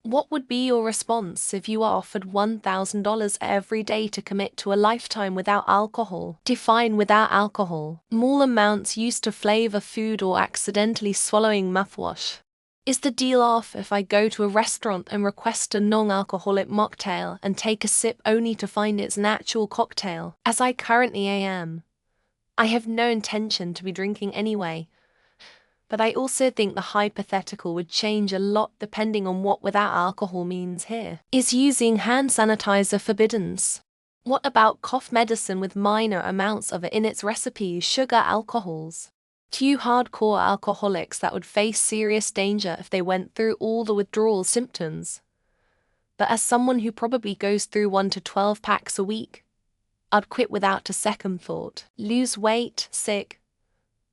What would be your response if you were offered $1,000 every day to commit to a lifetime without alcohol? Define without alcohol. Small amounts used to flavor food or accidentally swallowing mouthwash. Is the deal off if I go to a restaurant and request a non-alcoholic mocktail and take a sip only to find it's an actual cocktail? As I currently am, I have no intention to be drinking anyway. But I also think the hypothetical would change a lot depending on what without alcohol means here. Is using hand sanitizer forbidden? What about cough medicine with minor amounts of it in its recipes, sugar, alcohols? Two hardcore alcoholics that would face serious danger if they went through all the withdrawal symptoms. But as someone who probably goes through 1 to 12 packs a week, I'd quit without a second thought. Lose weight, sick.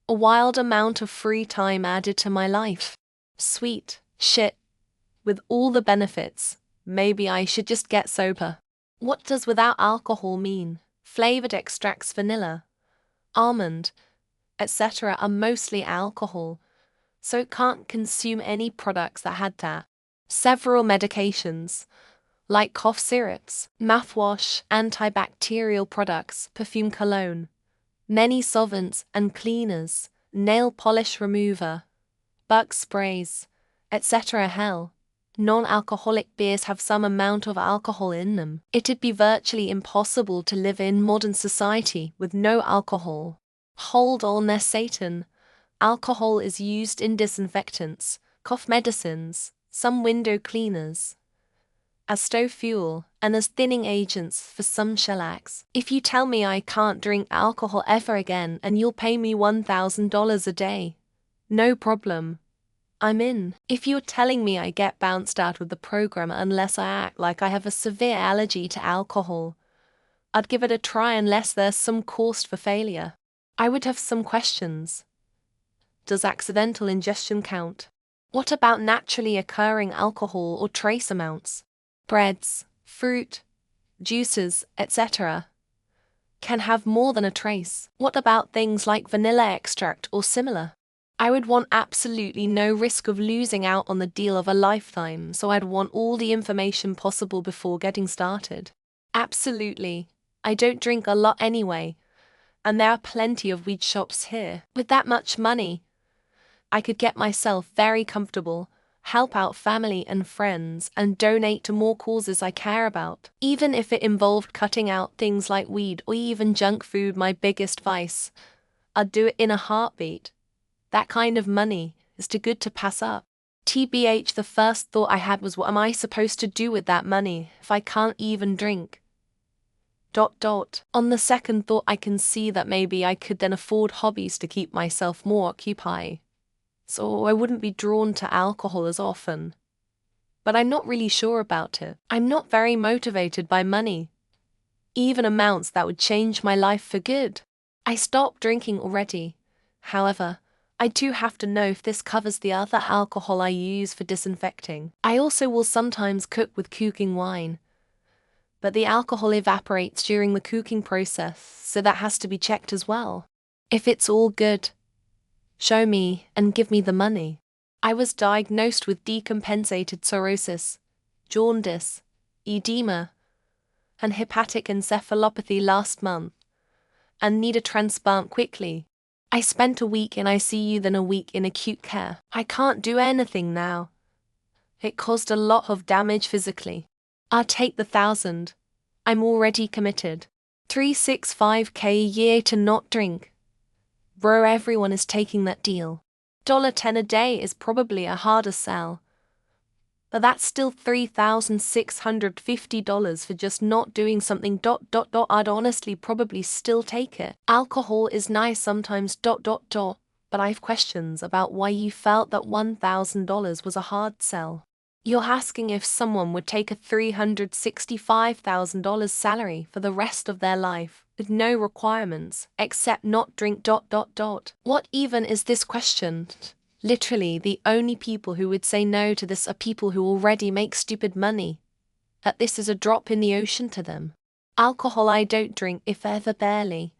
A wild amount of free time added to my life. Sweet shit. With all the benefits, maybe I should just get sober. What does without alcohol mean? Flavored extracts, vanilla, almond, etc. are mostly alcohol, so can't consume any products that had that. Several medications, like cough syrups, mouthwash, antibacterial products, perfume, cologne, many solvents and cleaners, nail polish remover, bug sprays, etc. Hell, non-alcoholic beers have some amount of alcohol in them. It'd be virtually impossible to live in modern society with no alcohol. Hold on there, Satan. Alcohol is used in disinfectants, cough medicines, some window cleaners, as stove fuel, and as thinning agents for some shellacs. If you tell me I can't drink alcohol ever again and you'll pay me $1,000 a day, no problem. I'm in. If you're telling me I get bounced out of the program unless I act like I have a severe allergy to alcohol, I'd give it a try unless there's some cost for failure. I would have some questions. Does accidental ingestion count? What about naturally occurring alcohol or trace amounts? Breads, fruit, juices, etc. can have more than a trace. What about things like vanilla extract or similar? I would want absolutely no risk of losing out on the deal of a lifetime, so I'd want all the information possible before getting started. Absolutely. I don't drink a lot anyway, and there are plenty of weed shops here. With that much money, I could get myself very comfortable, help out family and friends, and donate to more causes I care about. Even if it involved cutting out things like weed or even junk food, my biggest vice, I'd do it in a heartbeat. That kind of money is too good to pass up. TBH, the first thought I had was, what am I supposed to do with that money if I can't even drink? ... On the second thought, I can see that maybe I could then afford hobbies to keep myself more occupied, so I wouldn't be drawn to alcohol as often. But I'm not really sure about it. I'm not very motivated by money, even amounts that would change my life for good. I stopped drinking already. However, I do have to know if this covers the other alcohol I use for disinfecting. I also will sometimes cook with cooking wine, but the alcohol evaporates during the cooking process, so that has to be checked as well. If it's all good, show me and give me the money. I was diagnosed with decompensated cirrhosis, jaundice, edema, and hepatic encephalopathy last month, and need a transplant quickly. I spent a week in ICU, then a week in acute care. I can't do anything now. It caused a lot of damage physically. I'll take the 1,000. I'm already committed. $365K a year to not drink. Bro, everyone is taking that deal. $10 a day is probably a harder sell, but that's still $3,650 for just not doing something. I'd honestly probably still take it. Alcohol is nice sometimes. But I've questions about why you felt that $1,000 was a hard sell. You're asking if someone would take a $365,000 salary for the rest of their life, with no requirements, except not drink. What even is this question? Literally, the only people who would say no to this are people who already make stupid money. That this is a drop in the ocean to them. Alcohol I don't drink, if ever, barely.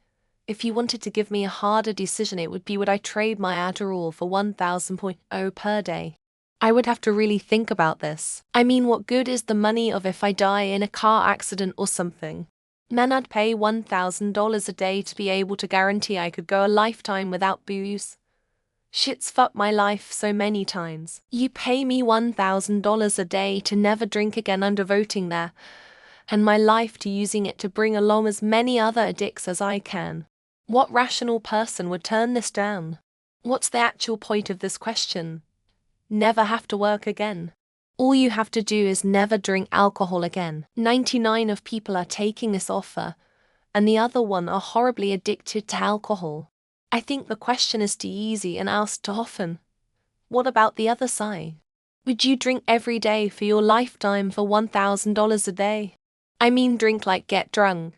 If you wanted to give me a harder decision, it would be, would I trade my Adderall for $1,000 per day? I would have to really think about this. I mean, what good is the money of if I die in a car accident or something? Man, I'd pay $1,000 a day to be able to guarantee I could go a lifetime without booze. Shit's fucked my life so many times. You pay me $1,000 a day to never drink again, I'm devoting that and my life to using it to bring along as many other addicts as I can. What rational person would turn this down? What's the actual point of this question? Never have to work again. All you have to do is never drink alcohol again. 99 of people are taking this offer, and the other one are horribly addicted to alcohol. I think the question is too easy and asked too often. What about the other side? Would you drink every day for your lifetime for $1,000 a day? I mean, drink like get drunk.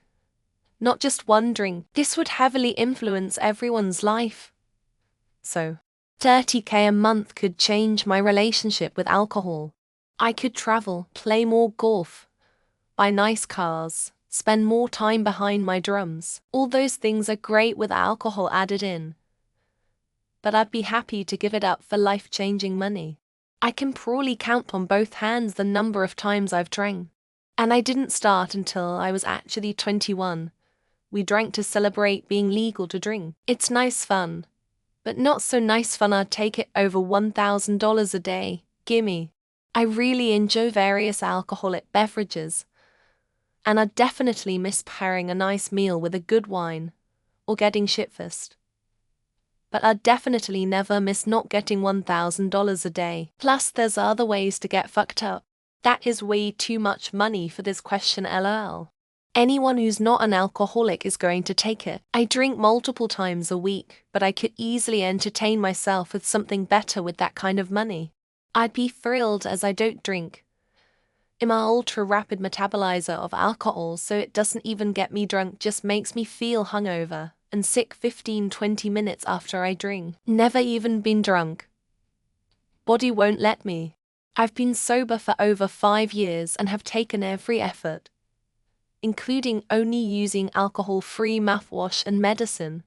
Not just one drink. This would heavily influence everyone's life. So, $30K a month could change my relationship with alcohol. I could travel, play more golf, buy nice cars, spend more time behind my drums. All those things are great with alcohol added in. But I'd be happy to give it up for life-changing money. I can probably count on both hands the number of times I've drank. And I didn't start until I was actually 21. We drank to celebrate being legal to drink. It's nice fun, but not so nice fun I'd take it over $1,000 a day. Gimme. I really enjoy various alcoholic beverages, and I'd definitely miss pairing a nice meal with a good wine, or getting shit-faced. But I'd definitely never miss not getting $1,000 a day. Plus, there's other ways to get fucked up. That is way too much money for this question, lol. Anyone who's not an alcoholic is going to take it. I drink multiple times a week, but I could easily entertain myself with something better with that kind of money. I'd be thrilled as I don't drink. I'm an ultra-rapid metabolizer of alcohol, so it doesn't even get me drunk, just makes me feel hungover and sick 15-20 minutes after I drink. Never even been drunk. Body won't let me. I've been sober for over 5 years and have taken every effort, including only using alcohol-free mouthwash and medicine,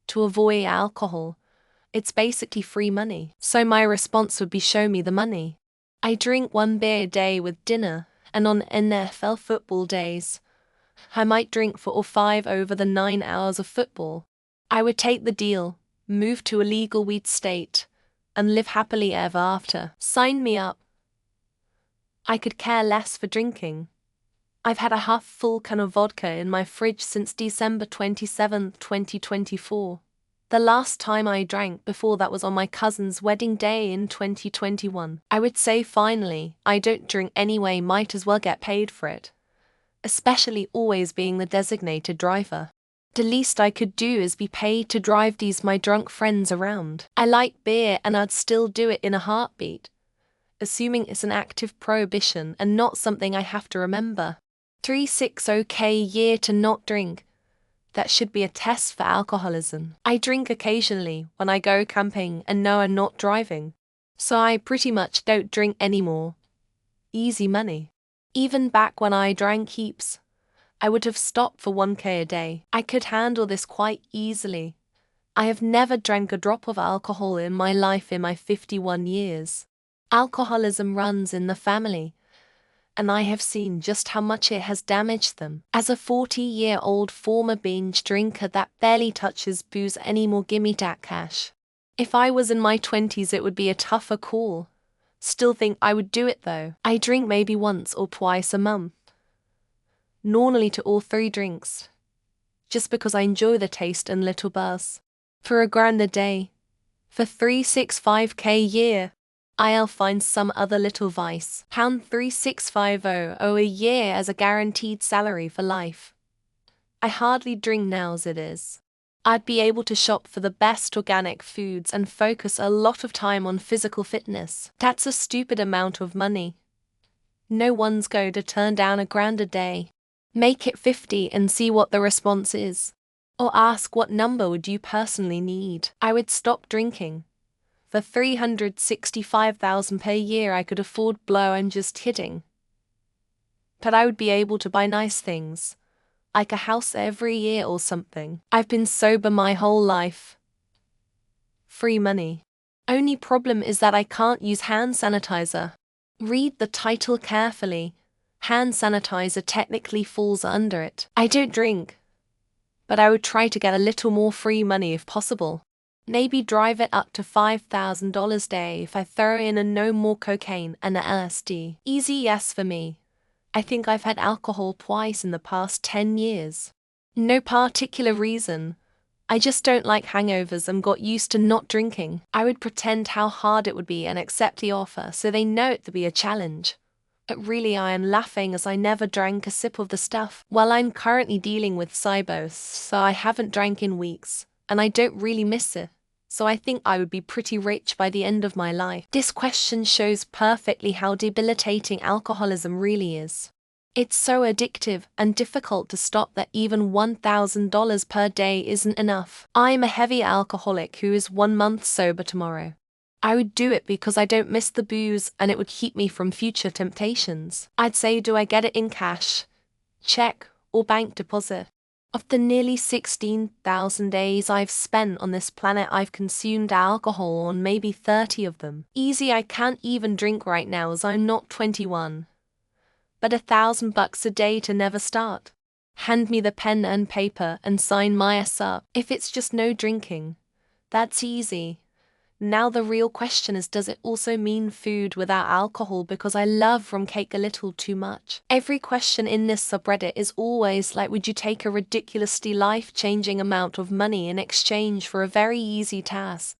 to avoid alcohol. It's basically free money. So my response would be, show me the money. I drink 1 beer a day with dinner, and on NFL football days, I might drink 4 or 5 over the 9 hours of football. I would take the deal, move to a legal weed state, and live happily ever after. Sign me up. I could care less for drinking. I've had a half-full can of vodka in my fridge since December 27, 2024. The last time I drank before that was on my cousin's wedding day in 2021. I would say finally, I don't drink anyway, might as well get paid for it. Especially always being the designated driver. The least I could do is be paid to drive these my drunk friends around. I like beer and I'd still do it in a heartbeat, assuming it's an active prohibition and not something I have to remember. 360K a year to not drink. That should be a test for alcoholism. I drink occasionally when I go camping and know I'm not driving, so I pretty much don't drink anymore. Easy money. Even back when I drank heaps, I would have stopped for 1K a day. I could handle this quite easily. I have never drank a drop of alcohol in my life in my 51 years. Alcoholism runs in the family, and I have seen just how much it has damaged them. As a 40-year-old former binge drinker that barely touches booze anymore, gimme that cash. If I was in my 20s, it would be a tougher call. Still think I would do it though. I drink maybe once or twice a month. Normally to all 3 drinks. Just because I enjoy the taste and little buzz. For $1,000 a day. For 365K a year. I'll find some other little vice. $3,650 a year as a guaranteed salary for life. I hardly drink now as it is. I'd be able to shop for the best organic foods and focus a lot of time on physical fitness. That's a stupid amount of money. No one's going to turn down $1,000 a day. Make it 50 and see what the response is. Or ask, what number would you personally need? I would stop drinking. For $365,000 per year I could afford blow, I'm just kidding. But I would be able to buy nice things, like a house every year or something. I've been sober my whole life. Free money. Only problem is that I can't use hand sanitizer. Read the title carefully. Hand sanitizer technically falls under it. I don't drink, but I would try to get a little more free money if possible. Maybe drive it up to $5,000 a day if I throw in a no more cocaine and a LSD. Easy yes for me. I think I've had alcohol twice in the past 10 years. No particular reason. I just don't like hangovers and got used to not drinking. I would pretend how hard it would be and accept the offer so they know it to be a challenge. But really I am laughing as I never drank a sip of the stuff. Well, I'm currently dealing with SIBO, so I haven't drank in weeks, and I don't really miss it. So I think I would be pretty rich by the end of my life. This question shows perfectly how debilitating alcoholism really is. It's so addictive and difficult to stop that even $1,000 per day isn't enough. I'm a heavy alcoholic who is 1 month sober tomorrow. I would do it because I don't miss the booze and it would keep me from future temptations. I'd say, do I get it in cash, check, or bank deposit? Of the nearly 16,000 days I've spent on this planet, I've consumed alcohol on maybe 30 of them. Easy, I can't even drink right now as I'm not 21. But $1,000 a day to never start. Hand me the pen and paper and sign my ass up. If it's just no drinking, that's easy. Now the real question is, does it also mean food without alcohol, because I love rum cake a little too much. Every question in this subreddit is always like, would you take a ridiculously life-changing amount of money in exchange for a very easy task?